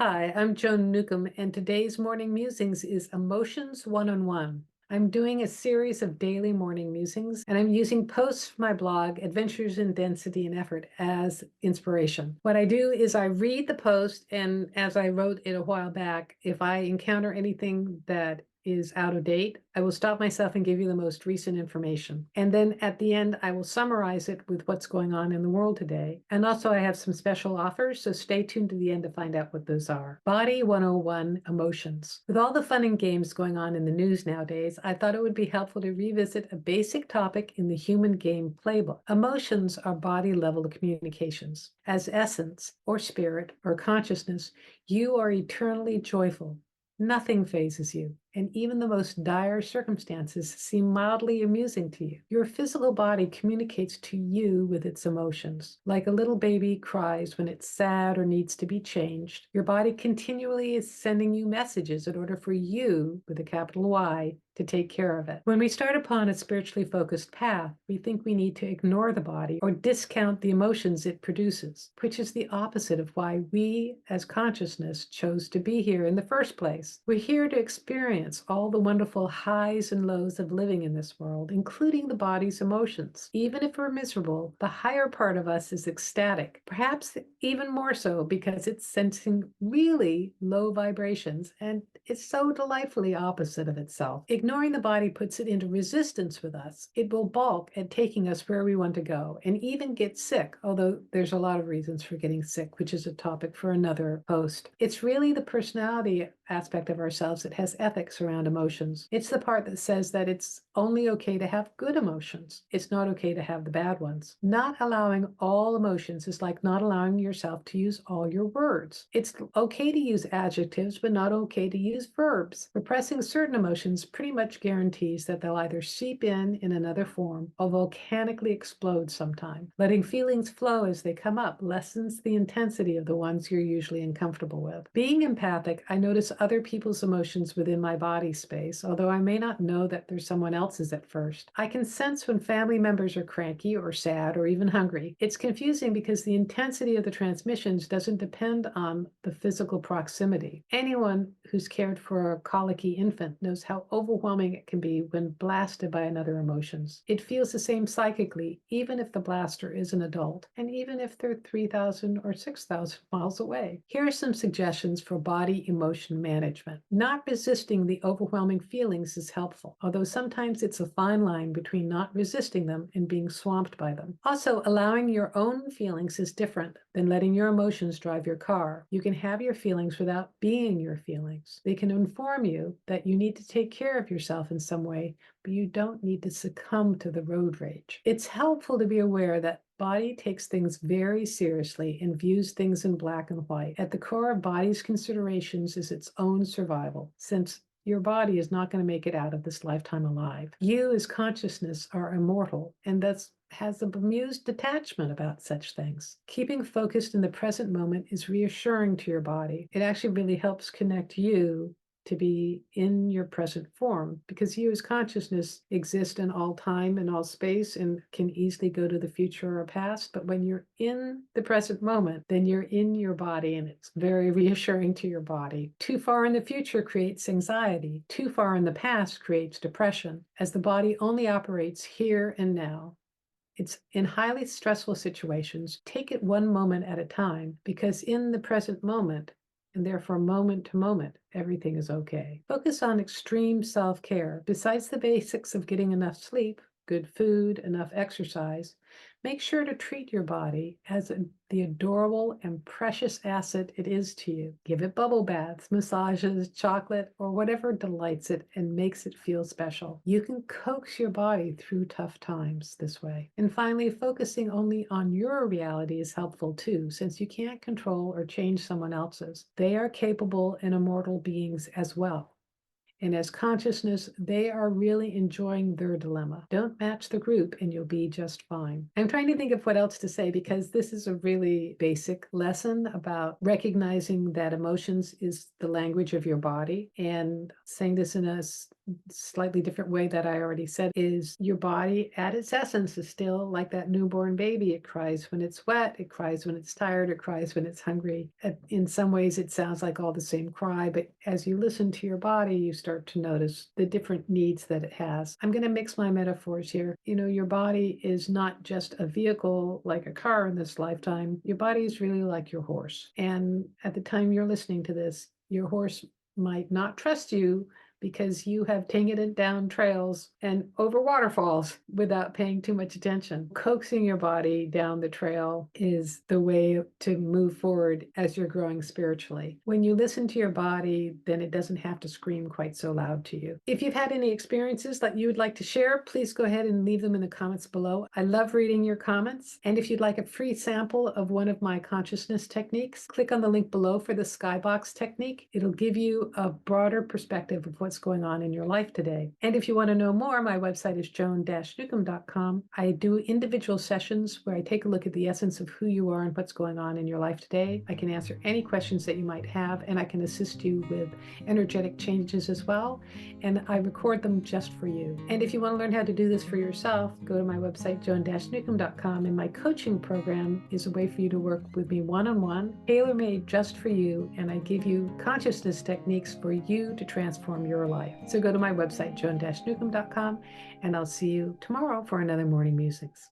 Hi, I'm Joan Newcomb, and today's morning musings is Emotions One-on-One. I'm doing a series of daily morning musings, and I'm using posts from my blog, Adventures in Density and Effort, as inspiration. What I do is I read the post, and as I wrote it a while back, if I encounter anything that is out of date, I will stop myself and give you the most recent information. And then at the end, I will summarize it with what's going on in the world today. And also I have some special offers, so stay tuned to the end to find out what those are. Body 101 Emotions. With all the fun and games going on in the news nowadays, I thought it would be helpful to revisit a basic topic in the human game playbook. Emotions are body level communications. As essence or spirit or consciousness, you are eternally joyful. Nothing phases you, and even the most dire circumstances seem mildly amusing to you. Your physical body communicates to you with its emotions. Like a little baby cries when it's sad or needs to be changed, your body continually is sending you messages in order for you, with a capital Y, to take care of it. When we start upon a spiritually focused path, we think we need to ignore the body or discount the emotions it produces, which is the opposite of why we as consciousness chose to be here in the first place. We're here to experience all the wonderful highs and lows of living in this world, including the body's emotions. Even if we're miserable, the higher part of us is ecstatic, perhaps even more so because it's sensing really low vibrations, and it's so delightfully opposite of itself. Ignoring the body puts it into resistance with us. It will balk at taking us where we want to go and even get sick, although there's a lot of reasons for getting sick, which is a topic for another post. It's really the personality aspect of ourselves that has ethics around emotions. It's the part that says that it's only okay to have good emotions. It's not okay to have the bad ones. Not allowing all emotions is like not allowing yourself to use all your words. It's okay to use adjectives, but not okay to use verbs. Repressing certain emotions pretty much guarantees that they'll either seep in another form or volcanically explode sometime. Letting feelings flow as they come up lessens the intensity of the ones you're usually uncomfortable with. Being empathic, I notice other people's emotions within my body space, although I may not know that they're someone else's at first. I can sense when family members are cranky or sad or even hungry. It's confusing because the intensity of the transmissions doesn't depend on the physical proximity. Anyone who's cared for a colicky infant knows how overwhelming it can be when blasted by another emotions. It feels the same psychically, even if the blaster is an adult, and even if they're 3,000 or 6,000 miles away. Here are some suggestions for body emotion management. Not resisting the overwhelming feelings is helpful, although sometimes it's a fine line between not resisting them and being swamped by them. Also, allowing your own feelings is different than letting your emotions drive your car. You can have your feelings without being your feelings. They can inform you that you need to take care of yourself in some way, but you don't need to succumb to the road rage. It's helpful to be aware that body takes things very seriously and views things in black and white. At the core of body's considerations is its own survival, since your body is not going to make it out of this lifetime alive. You as consciousness are immortal, and thus has a bemused detachment about such things. Keeping focused in the present moment is reassuring to your body. It actually really helps connect you to be in your present form, because you as consciousness exist in all time and all space and can easily go to the future or past. But when you're in the present moment, then you're in your body, and it's very reassuring to your body. Too far in the future creates anxiety. Too far in the past creates depression, as the body only operates here and now. It's in highly stressful situations, take it one moment at a time, because in the present moment, and therefore moment to moment, everything is okay. Focus on extreme self-care. Besides the basics of getting enough sleep, good food, enough exercise, make sure to treat your body as the adorable and precious asset it is to you. Give it bubble baths, massages, chocolate, or whatever delights it and makes it feel special. You can coax your body through tough times this way. And finally, focusing only on your reality is helpful too, since you can't control or change someone else's. They are capable and immortal beings as well. And as consciousness, they are really enjoying their dilemma. Don't match the group and you'll be just fine. I'm trying to think of what else to say, because this is a really basic lesson about recognizing that emotions is the language of your body, and saying this in a slightly different way that I already said is your body at its essence is still like that newborn baby. It cries when it's wet, it cries when it's tired, it cries when it's hungry. In some ways, it sounds like all the same cry, but as you listen to your body, you start to notice the different needs that it has. I'm going to mix my metaphors here. Your body is not just a vehicle like a car in this lifetime. Your body is really like your horse. And at the time you're listening to this, your horse might not trust you because you have taken it down trails and over waterfalls without paying too much attention. Coaxing your body down the trail is the way to move forward as you're growing spiritually. When you listen to your body, then it doesn't have to scream quite so loud to you. If you've had any experiences that you would like to share, please go ahead and leave them in the comments below. I love reading your comments. And if you'd like a free sample of one of my consciousness techniques, click on the link below for the skybox technique. It'll give you a broader perspective of what's going on in your life today. And if you want to know more, my website is joan-newcomb.com. I do individual sessions where I take a look at the essence of who you are and what's going on in your life today. I can answer any questions that you might have, and I can assist you with energetic changes as well. And I record them just for you. And if you want to learn how to do this for yourself, go to my website, joan-newcomb.com, and my coaching program is a way for you to work with me one-on-one, tailor-made just for you, and I give you consciousness techniques for you to transform your life. So go to my website, joan-newcomb.com, and I'll see you tomorrow for another Morning Musings.